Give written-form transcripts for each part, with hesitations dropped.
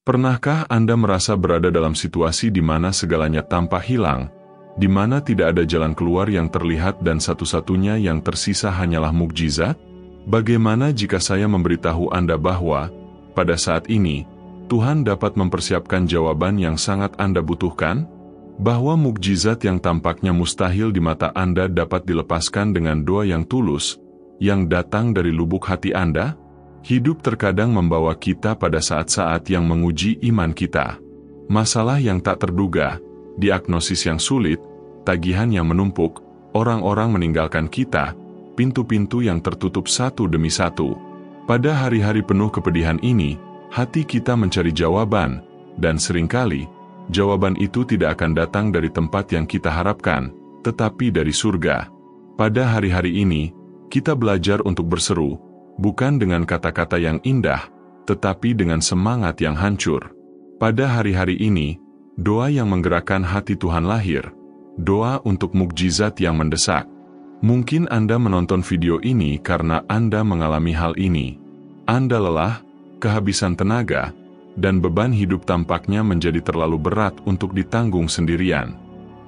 Pernahkah Anda merasa berada dalam situasi di mana segalanya tampak hilang, di mana tidak ada jalan keluar yang terlihat dan satu-satunya yang tersisa hanyalah mukjizat? Bagaimana jika saya memberitahu Anda bahwa, pada saat ini, Tuhan dapat mempersiapkan jawaban yang sangat Anda butuhkan? Bahwa mukjizat yang tampaknya mustahil di mata Anda dapat dilepaskan dengan doa yang tulus, yang datang dari lubuk hati Anda? Hidup terkadang membawa kita pada saat-saat yang menguji iman kita. Masalah yang tak terduga, diagnosis yang sulit, tagihan yang menumpuk, orang-orang meninggalkan kita, pintu-pintu yang tertutup satu demi satu. Pada hari-hari penuh kepedihan ini, hati kita mencari jawaban, dan seringkali, jawaban itu tidak akan datang dari tempat yang kita harapkan, tetapi dari surga. Pada hari-hari ini, kita belajar untuk berseru, bukan dengan kata-kata yang indah, tetapi dengan semangat yang hancur. Pada hari-hari ini, doa yang menggerakkan hati Tuhan lahir, doa untuk mukjizat yang mendesak. Mungkin Anda menonton video ini karena Anda mengalami hal ini. Anda lelah, kehabisan tenaga, dan beban hidup tampaknya menjadi terlalu berat untuk ditanggung sendirian.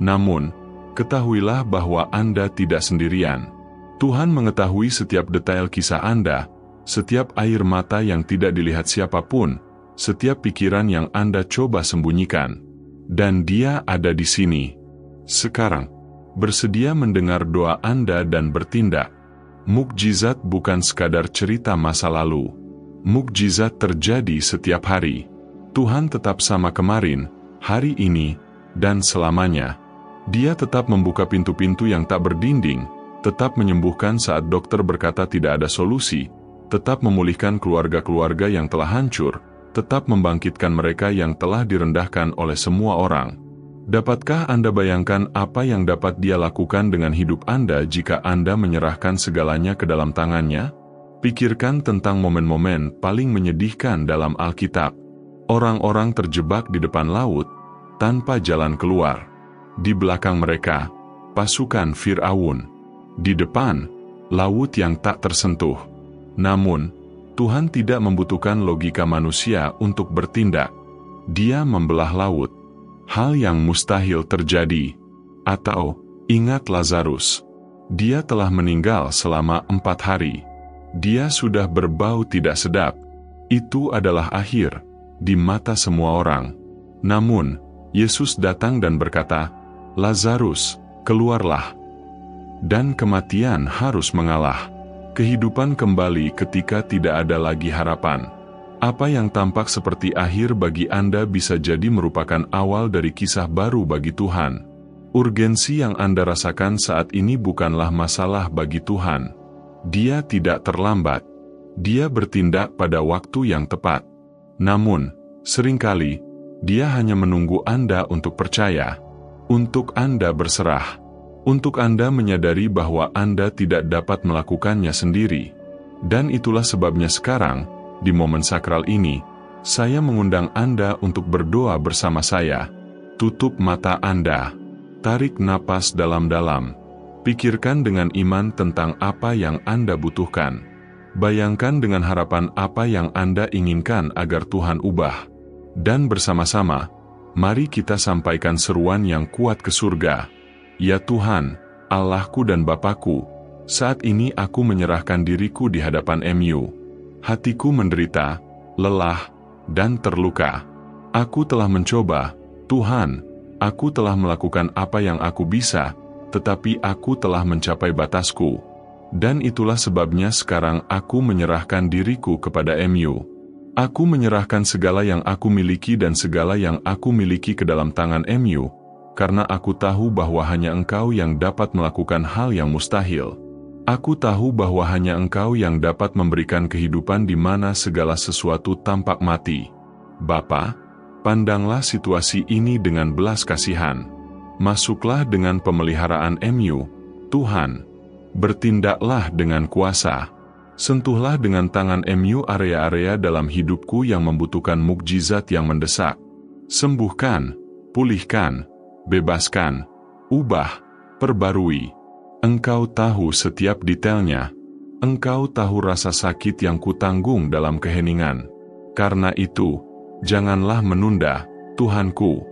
Namun, ketahuilah bahwa Anda tidak sendirian. Tuhan mengetahui setiap detail kisah Anda, setiap air mata yang tidak dilihat siapapun, setiap pikiran yang Anda coba sembunyikan. Dan Dia ada di sini. Sekarang, bersedia mendengar doa Anda dan bertindak. Mukjizat bukan sekadar cerita masa lalu. Mukjizat terjadi setiap hari. Tuhan tetap sama kemarin, hari ini, dan selamanya. Dia tetap membuka pintu-pintu yang tak berdinding, tetap menyembuhkan saat dokter berkata tidak ada solusi, tetap memulihkan keluarga-keluarga yang telah hancur, tetap membangkitkan mereka yang telah direndahkan oleh semua orang. Dapatkah Anda bayangkan apa yang dapat Dia lakukan dengan hidup Anda jika Anda menyerahkan segalanya ke dalam tangannya? Pikirkan tentang momen-momen paling menyedihkan dalam Alkitab. Orang-orang terjebak di depan laut, tanpa jalan keluar. Di belakang mereka, pasukan Firaun. Di depan, laut yang tak tersentuh. Namun, Tuhan tidak membutuhkan logika manusia untuk bertindak. Dia membelah laut. Hal yang mustahil terjadi. Atau, ingat Lazarus. Dia telah meninggal selama 4 hari. Dia sudah berbau tidak sedap. Itu adalah akhir, di mata semua orang. Namun, Yesus datang dan berkata, "Lazarus, keluarlah." Dan kematian harus mengalah. Kehidupan kembali ketika tidak ada lagi harapan. Apa yang tampak seperti akhir bagi Anda bisa jadi merupakan awal dari kisah baru bagi Tuhan. Urgensi yang Anda rasakan saat ini bukanlah masalah bagi Tuhan. Dia tidak terlambat. Dia bertindak pada waktu yang tepat. Namun, seringkali, Dia hanya menunggu Anda untuk percaya. Untuk Anda berserah. Untuk Anda menyadari bahwa Anda tidak dapat melakukannya sendiri. Dan itulah sebabnya sekarang, di momen sakral ini, saya mengundang Anda untuk berdoa bersama saya. Tutup mata Anda. Tarik napas dalam-dalam. Pikirkan dengan iman tentang apa yang Anda butuhkan. Bayangkan dengan harapan apa yang Anda inginkan agar Tuhan ubah. Dan bersama-sama, mari kita sampaikan seruan yang kuat ke surga. Ya Tuhan, Allahku dan Bapakku, saat ini aku menyerahkan diriku di hadapan MU. Hatiku menderita, lelah, dan terluka. Aku telah mencoba, Tuhan, aku telah melakukan apa yang aku bisa, tetapi aku telah mencapai batasku. Dan itulah sebabnya sekarang aku menyerahkan diriku kepada MU. Aku menyerahkan segala yang aku miliki dan segala yang aku miliki ke dalam tangan MU. Karena aku tahu bahwa hanya Engkau yang dapat melakukan hal yang mustahil. Aku tahu bahwa hanya Engkau yang dapat memberikan kehidupan di mana segala sesuatu tampak mati. Bapa, pandanglah situasi ini dengan belas kasihan. Masuklah dengan pemeliharaan MU, Tuhan. Bertindaklah dengan kuasa. Sentuhlah dengan tangan MU area-area dalam hidupku yang membutuhkan mukjizat yang mendesak. Sembuhkan, pulihkan, bebaskan, ubah, perbarui. Engkau tahu setiap detailnya. Engkau tahu rasa sakit yang kutanggung dalam keheningan. Karena itu, Janganlah menunda, Tuhanku.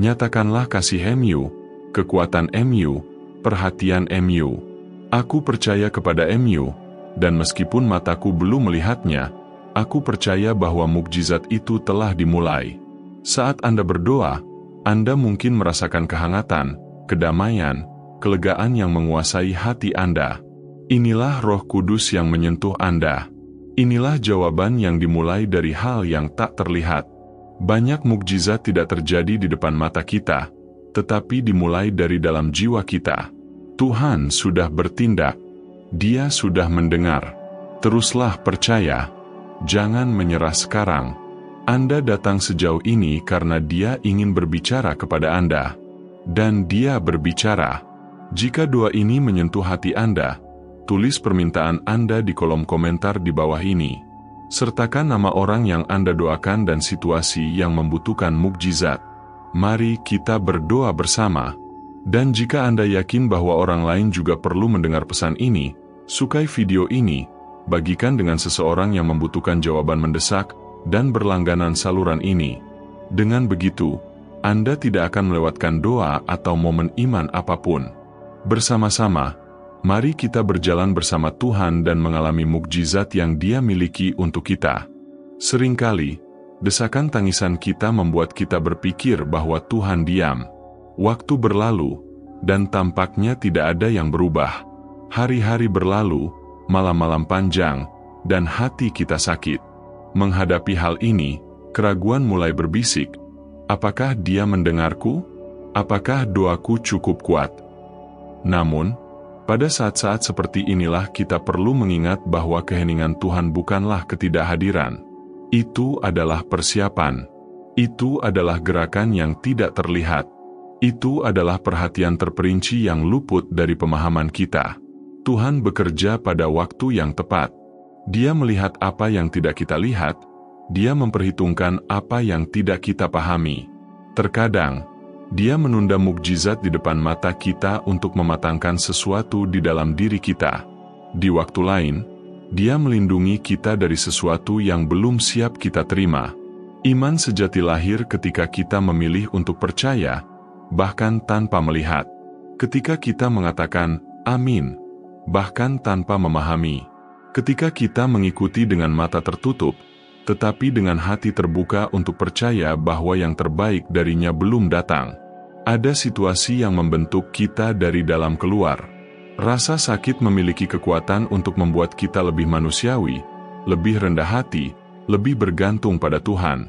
Nyatakanlah kasih MU, kekuatan MU, perhatian MU. Aku percaya kepada MU, dan meskipun mataku belum melihatnya, aku percaya bahwa mukjizat itu telah dimulai. Saat Anda berdoa, Anda mungkin merasakan kehangatan, kedamaian, kelegaan yang menguasai hati Anda. Inilah Roh Kudus yang menyentuh Anda. Inilah jawaban yang dimulai dari hal yang tak terlihat. Banyak mukjizat tidak terjadi di depan mata kita, tetapi dimulai dari dalam jiwa kita. Tuhan sudah bertindak. Dia sudah mendengar. Teruslah percaya. Jangan menyerah sekarang. Anda datang sejauh ini karena Dia ingin berbicara kepada Anda. Dan Dia berbicara. Jika doa ini menyentuh hati Anda, tulis permintaan Anda di kolom komentar di bawah ini. Sertakan nama orang yang Anda doakan dan situasi yang membutuhkan mukjizat. Mari kita berdoa bersama. Dan jika Anda yakin bahwa orang lain juga perlu mendengar pesan ini, sukai video ini, bagikan dengan seseorang yang membutuhkan jawaban mendesak, dan berlangganan saluran ini. Dengan begitu, Anda tidak akan melewatkan doa atau momen iman apapun. Bersama-sama, mari kita berjalan bersama Tuhan dan mengalami mukjizat yang Dia miliki untuk kita. Seringkali, desakan tangisan kita membuat kita berpikir bahwa Tuhan diam. Waktu berlalu, dan tampaknya tidak ada yang berubah. Hari-hari berlalu, malam-malam panjang, dan hati kita sakit. Menghadapi hal ini, keraguan mulai berbisik. Apakah Dia mendengarku? Apakah doaku cukup kuat? Namun, pada saat-saat seperti inilah kita perlu mengingat bahwa keheningan Tuhan bukanlah ketidakhadiran. Itu adalah persiapan. Itu adalah gerakan yang tidak terlihat. Itu adalah perhatian terperinci yang luput dari pemahaman kita. Tuhan bekerja pada waktu yang tepat. Dia melihat apa yang tidak kita lihat. Dia memperhitungkan apa yang tidak kita pahami. Terkadang, Dia menunda mukjizat di depan mata kita untuk mematangkan sesuatu di dalam diri kita. Di waktu lain, Dia melindungi kita dari sesuatu yang belum siap kita terima. Iman sejati lahir ketika kita memilih untuk percaya, bahkan tanpa melihat. Ketika kita mengatakan, "Amin," bahkan tanpa memahami. Ketika kita mengikuti dengan mata tertutup, tetapi dengan hati terbuka untuk percaya bahwa yang terbaik darinya belum datang. Ada situasi yang membentuk kita dari dalam keluar. Rasa sakit memiliki kekuatan untuk membuat kita lebih manusiawi, lebih rendah hati, lebih bergantung pada Tuhan.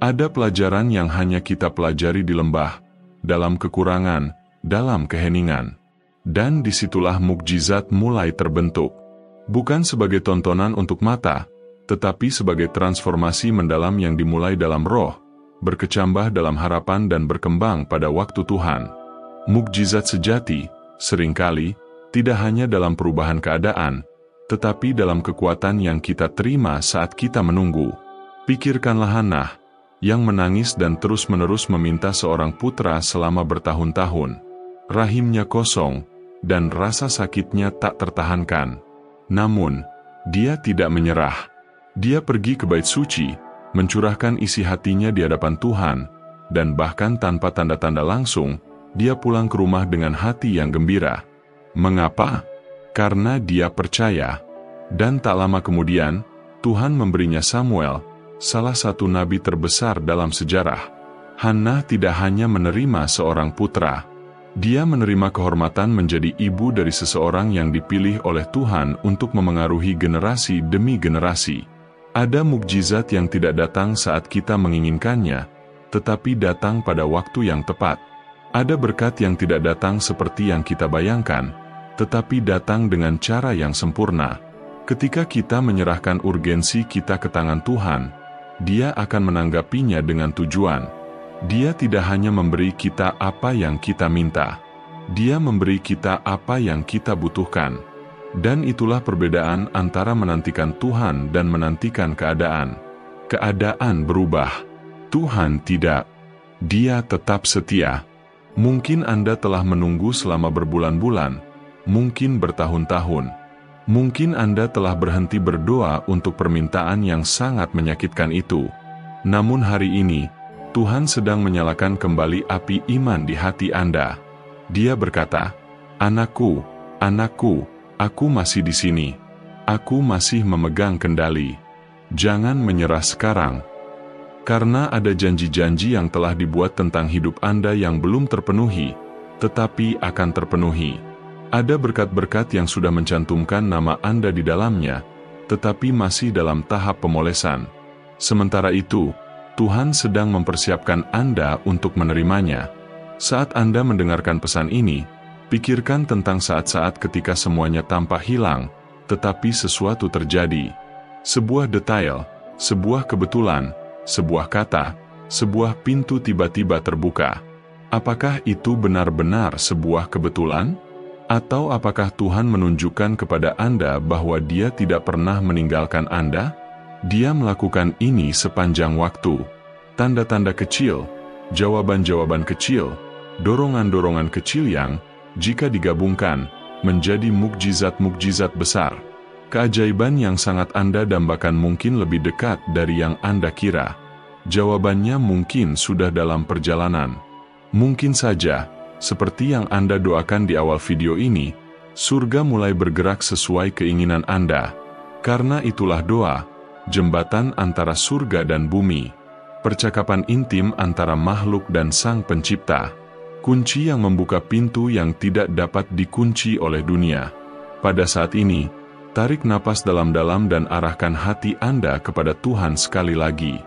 Ada pelajaran yang hanya kita pelajari di lembah, dalam kekurangan, dalam keheningan. Dan disitulah mukjizat mulai terbentuk. Bukan sebagai tontonan untuk mata, tetapi sebagai transformasi mendalam yang dimulai dalam roh, berkecambah dalam harapan dan berkembang pada waktu Tuhan. Mukjizat sejati, seringkali, tidak hanya dalam perubahan keadaan, tetapi dalam kekuatan yang kita terima saat kita menunggu. Pikirkanlah Hannah, yang menangis dan terus-menerus meminta seorang putra selama bertahun-tahun. Rahimnya kosong, dan rasa sakitnya tak tertahankan. Namun, dia tidak menyerah. Dia pergi ke bait suci, mencurahkan isi hatinya di hadapan Tuhan, dan bahkan tanpa tanda-tanda langsung, dia pulang ke rumah dengan hati yang gembira. Mengapa? Karena dia percaya. Dan tak lama kemudian, Tuhan memberinya Samuel, salah satu nabi terbesar dalam sejarah. Hannah tidak hanya menerima seorang putra. Dia menerima kehormatan menjadi ibu dari seseorang yang dipilih oleh Tuhan untuk memengaruhi generasi demi generasi. Ada mukjizat yang tidak datang saat kita menginginkannya, tetapi datang pada waktu yang tepat. Ada berkat yang tidak datang seperti yang kita bayangkan, tetapi datang dengan cara yang sempurna. Ketika kita menyerahkan urgensi kita ke tangan Tuhan, Dia akan menanggapinya dengan tujuan. Dia tidak hanya memberi kita apa yang kita minta. Dia memberi kita apa yang kita butuhkan. Dan itulah perbedaan antara menantikan Tuhan dan menantikan keadaan. Keadaan berubah. Tuhan tidak. Dia tetap setia. Mungkin Anda telah menunggu selama berbulan-bulan, mungkin bertahun-tahun. Mungkin Anda telah berhenti berdoa untuk permintaan yang sangat menyakitkan itu. Namun hari ini, Tuhan sedang menyalakan kembali api iman di hati Anda. Dia berkata, "Anakku, anakku, aku masih di sini. Aku masih memegang kendali. Jangan menyerah sekarang." Karena ada janji-janji yang telah dibuat tentang hidup Anda yang belum terpenuhi, tetapi akan terpenuhi. Ada berkat-berkat yang sudah mencantumkan nama Anda di dalamnya, tetapi masih dalam tahap pemolesan. Sementara itu, Tuhan sedang mempersiapkan Anda untuk menerimanya. Saat Anda mendengarkan pesan ini, pikirkan tentang saat-saat ketika semuanya tampak hilang, tetapi sesuatu terjadi. Sebuah detail, sebuah kebetulan, sebuah kata, sebuah pintu tiba-tiba terbuka. Apakah itu benar-benar sebuah kebetulan? Atau apakah Tuhan menunjukkan kepada Anda bahwa Dia tidak pernah meninggalkan Anda? Dia melakukan ini sepanjang waktu. Tanda-tanda kecil, jawaban-jawaban kecil, dorongan-dorongan kecil yang, jika digabungkan, menjadi mukjizat-mukjizat besar. Keajaiban yang sangat Anda dambakan mungkin lebih dekat dari yang Anda kira. Jawabannya mungkin sudah dalam perjalanan. Mungkin saja, seperti yang Anda doakan di awal video ini, surga mulai bergerak sesuai keinginan Anda. Karena itulah doa, jembatan antara surga dan bumi. Percakapan intim antara makhluk dan Sang Pencipta. Kunci yang membuka pintu yang tidak dapat dikunci oleh dunia. Pada saat ini, tarik napas dalam-dalam dan arahkan hati Anda kepada Tuhan sekali lagi.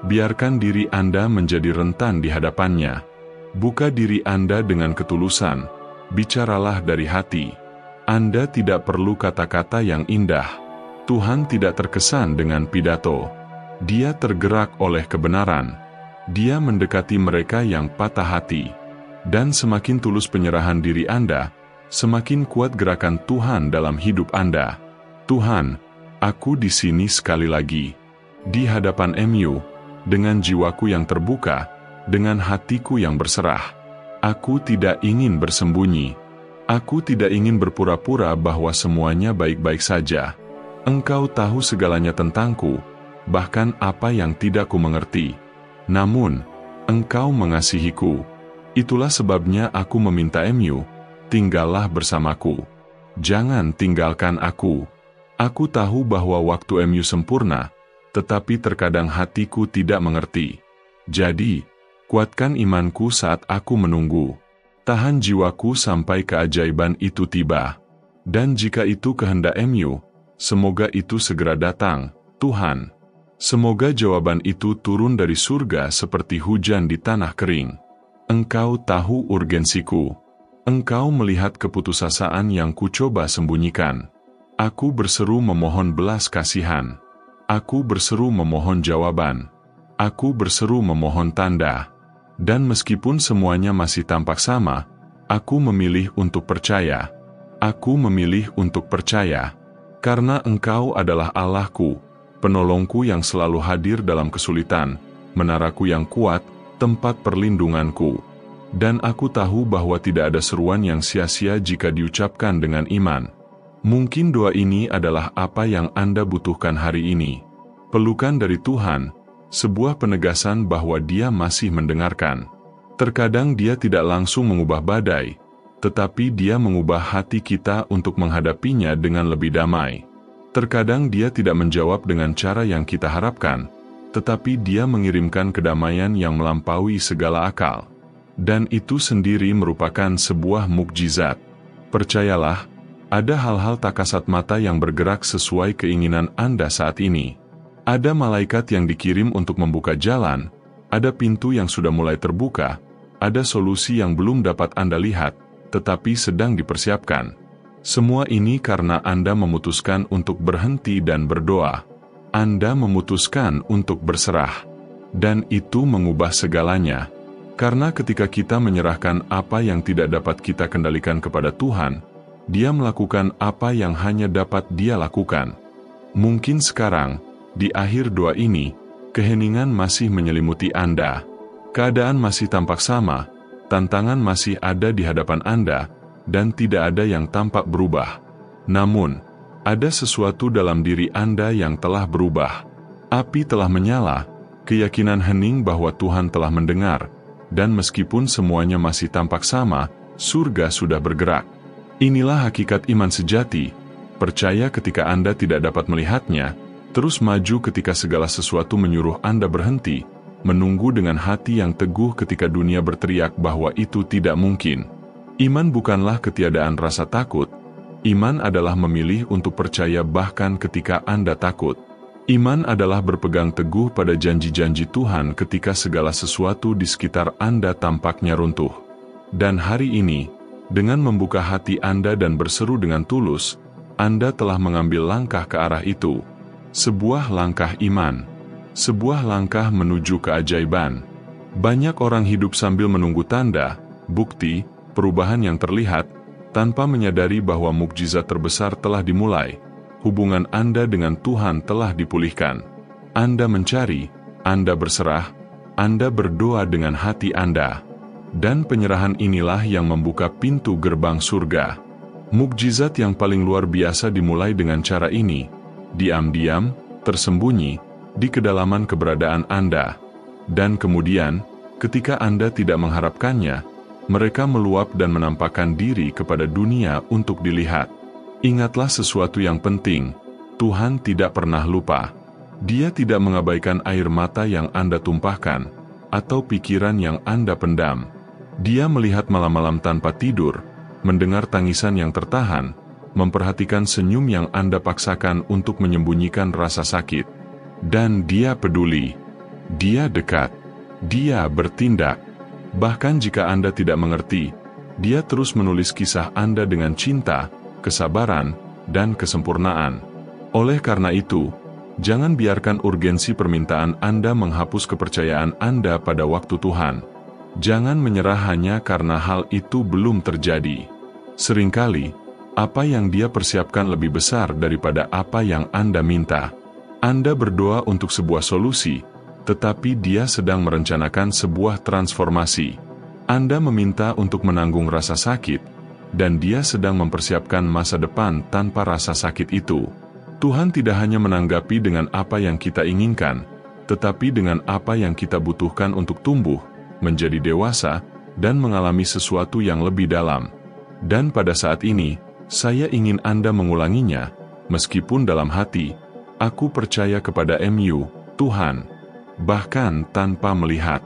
Biarkan diri Anda menjadi rentan di hadapannya. Buka diri Anda dengan ketulusan. Bicaralah dari hati. Anda tidak perlu kata-kata yang indah. Tuhan tidak terkesan dengan pidato. Dia tergerak oleh kebenaran. Dia mendekati mereka yang patah hati. Dan semakin tulus penyerahan diri Anda, semakin kuat gerakan Tuhan dalam hidup Anda. Tuhan, aku di sini sekali lagi. Di hadapan MU, dengan jiwaku yang terbuka, dengan hatiku yang berserah. Aku tidak ingin bersembunyi. Aku tidak ingin berpura-pura bahwa semuanya baik-baik saja. Engkau tahu segalanya tentangku, bahkan apa yang tidak ku mengerti. Namun, Engkau mengasihiku. Itulah sebabnya aku meminta MU, tinggallah bersamaku. Jangan tinggalkan aku. Aku tahu bahwa waktu MU sempurna, tetapi terkadang hatiku tidak mengerti. Jadi, kuatkan imanku saat aku menunggu. Tahan jiwaku sampai keajaiban itu tiba. Dan jika itu kehendak MU, semoga itu segera datang, Tuhan. Semoga jawaban itu turun dari surga seperti hujan di tanah kering. Engkau tahu urgensiku. Engkau melihat keputusasaan yang kucoba sembunyikan. Aku berseru memohon belas kasihan. Aku berseru memohon jawaban. Aku berseru memohon tanda. Dan meskipun semuanya masih tampak sama, aku memilih untuk percaya. Aku memilih untuk percaya. Karena Engkau adalah Allahku, penolongku yang selalu hadir dalam kesulitan, menaraku yang kuat, tempat perlindunganku. Dan aku tahu bahwa tidak ada seruan yang sia-sia jika diucapkan dengan iman. Mungkin doa ini adalah apa yang Anda butuhkan hari ini. Pelukan dari Tuhan, sebuah penegasan bahwa Dia masih mendengarkan. Terkadang Dia tidak langsung mengubah badai, tetapi Dia mengubah hati kita untuk menghadapinya dengan lebih damai. Terkadang Dia tidak menjawab dengan cara yang kita harapkan, tetapi Dia mengirimkan kedamaian yang melampaui segala akal. Dan itu sendiri merupakan sebuah mukjizat. Percayalah, ada hal-hal tak kasat mata yang bergerak sesuai keinginan Anda saat ini. Ada malaikat yang dikirim untuk membuka jalan, ada pintu yang sudah mulai terbuka, ada solusi yang belum dapat Anda lihat, tetapi sedang dipersiapkan. Semua ini karena Anda memutuskan untuk berhenti dan berdoa. Anda memutuskan untuk berserah. Dan itu mengubah segalanya. Karena ketika kita menyerahkan apa yang tidak dapat kita kendalikan kepada Tuhan, Dia melakukan apa yang hanya dapat Dia lakukan. Mungkin sekarang, di akhir doa ini, keheningan masih menyelimuti Anda. Keadaan masih tampak sama, tantangan masih ada di hadapan Anda, dan tidak ada yang tampak berubah. Namun, ada sesuatu dalam diri Anda yang telah berubah. Api telah menyala, keyakinan hening bahwa Tuhan telah mendengar, dan meskipun semuanya masih tampak sama, surga sudah bergerak. Inilah hakikat iman sejati, percaya ketika Anda tidak dapat melihatnya, terus maju ketika segala sesuatu menyuruh Anda berhenti, menunggu dengan hati yang teguh ketika dunia berteriak bahwa itu tidak mungkin. Iman bukanlah ketiadaan rasa takut, iman adalah memilih untuk percaya bahkan ketika Anda takut. Iman adalah berpegang teguh pada janji-janji Tuhan ketika segala sesuatu di sekitar Anda tampaknya runtuh. Dan hari ini, dengan membuka hati Anda dan berseru dengan tulus, Anda telah mengambil langkah ke arah itu. Sebuah langkah iman. Sebuah langkah menuju keajaiban. Banyak orang hidup sambil menunggu tanda, bukti, perubahan yang terlihat, tanpa menyadari bahwa mukjizat terbesar telah dimulai. Hubungan Anda dengan Tuhan telah dipulihkan. Anda mencari, Anda berserah, Anda berdoa dengan hati Anda. Dan penyerahan inilah yang membuka pintu gerbang surga. Mukjizat yang paling luar biasa dimulai dengan cara ini, diam-diam, tersembunyi, di kedalaman keberadaan Anda. Dan kemudian, ketika Anda tidak mengharapkannya, mereka meluap dan menampakkan diri kepada dunia untuk dilihat. Ingatlah sesuatu yang penting, Tuhan tidak pernah lupa. Dia tidak mengabaikan air mata yang Anda tumpahkan, atau pikiran yang Anda pendam. Dia melihat malam-malam tanpa tidur, mendengar tangisan yang tertahan, memperhatikan senyum yang Anda paksakan untuk menyembunyikan rasa sakit. Dan Dia peduli. Dia dekat. Dia bertindak. Bahkan jika Anda tidak mengerti, Dia terus menulis kisah Anda dengan cinta, kesabaran, dan kesempurnaan. Oleh karena itu, jangan biarkan urgensi permintaan Anda menghapus kepercayaan Anda pada waktu Tuhan. Jangan menyerah hanya karena hal itu belum terjadi. Seringkali, apa yang Dia persiapkan lebih besar daripada apa yang Anda minta. Anda berdoa untuk sebuah solusi, tetapi Dia sedang merencanakan sebuah transformasi. Anda meminta untuk menanggung rasa sakit, dan Dia sedang mempersiapkan masa depan tanpa rasa sakit itu. Tuhan tidak hanya menanggapi dengan apa yang kita inginkan, tetapi dengan apa yang kita butuhkan untuk tumbuh, menjadi dewasa, dan mengalami sesuatu yang lebih dalam. Dan pada saat ini, saya ingin Anda mengulanginya, meskipun dalam hati, aku percaya kepada Tuhan, bahkan tanpa melihat,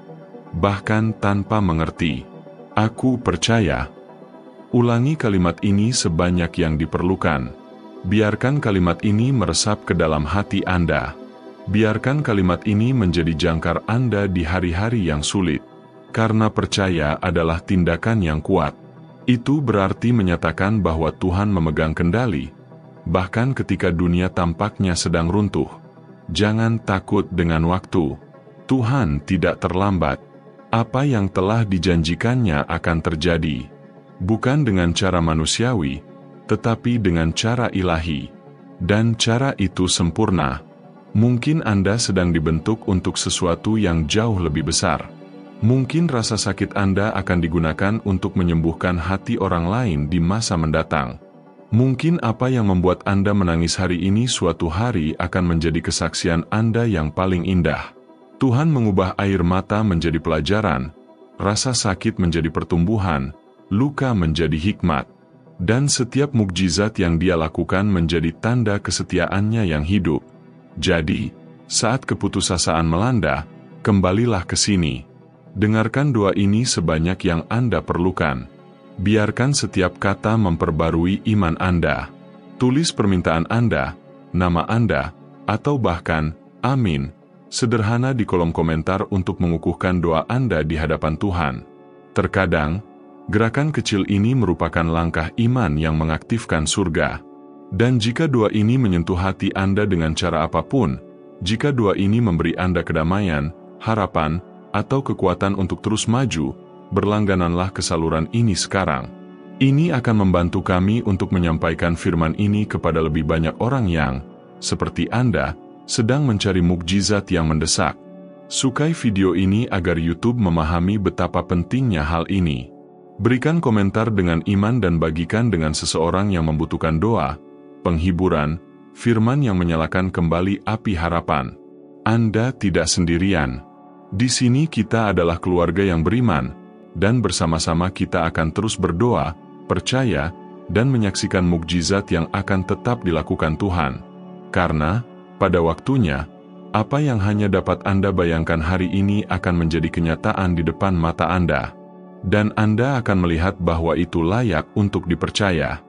bahkan tanpa mengerti. Aku percaya. Ulangi kalimat ini sebanyak yang diperlukan. Biarkan kalimat ini meresap ke dalam hati Anda. Biarkan kalimat ini menjadi jangkar Anda di hari-hari yang sulit. Karena percaya adalah tindakan yang kuat. Itu berarti menyatakan bahwa Tuhan memegang kendali, bahkan ketika dunia tampaknya sedang runtuh. Jangan takut dengan waktu. Tuhan tidak terlambat. Apa yang telah dijanjikannya akan terjadi. Bukan dengan cara manusiawi, tetapi dengan cara ilahi. Dan cara itu sempurna. Mungkin Anda sedang dibentuk untuk sesuatu yang jauh lebih besar. Mungkin rasa sakit Anda akan digunakan untuk menyembuhkan hati orang lain di masa mendatang. Mungkin apa yang membuat Anda menangis hari ini suatu hari akan menjadi kesaksian Anda yang paling indah. Tuhan mengubah air mata menjadi pelajaran, rasa sakit menjadi pertumbuhan, luka menjadi hikmat, dan setiap mukjizat yang Dia lakukan menjadi tanda kesetiaannya yang hidup. Jadi, saat keputusasaan melanda, kembalilah ke sini. Dengarkan doa ini sebanyak yang Anda perlukan. Biarkan setiap kata memperbarui iman Anda. Tulis permintaan Anda, nama Anda, atau bahkan, amin, sederhana di kolom komentar untuk mengukuhkan doa Anda di hadapan Tuhan. Terkadang, gerakan kecil ini merupakan langkah iman yang mengaktifkan surga. Dan jika doa ini menyentuh hati Anda dengan cara apapun, jika doa ini memberi Anda kedamaian, harapan, atau kekuatan untuk terus maju, berlanggananlah ke saluran ini sekarang. Ini akan membantu kami untuk menyampaikan firman ini kepada lebih banyak orang yang, seperti Anda, sedang mencari mukjizat yang mendesak. Sukai video ini agar YouTube memahami betapa pentingnya hal ini. Berikan komentar dengan iman dan bagikan dengan seseorang yang membutuhkan doa, penghiburan, firman yang menyalakan kembali api harapan. Anda tidak sendirian. Di sini kita adalah keluarga yang beriman, dan bersama-sama kita akan terus berdoa, percaya, dan menyaksikan mukjizat yang akan tetap dilakukan Tuhan. Karena, pada waktunya, apa yang hanya dapat Anda bayangkan hari ini akan menjadi kenyataan di depan mata Anda. Dan Anda akan melihat bahwa itu layak untuk dipercaya.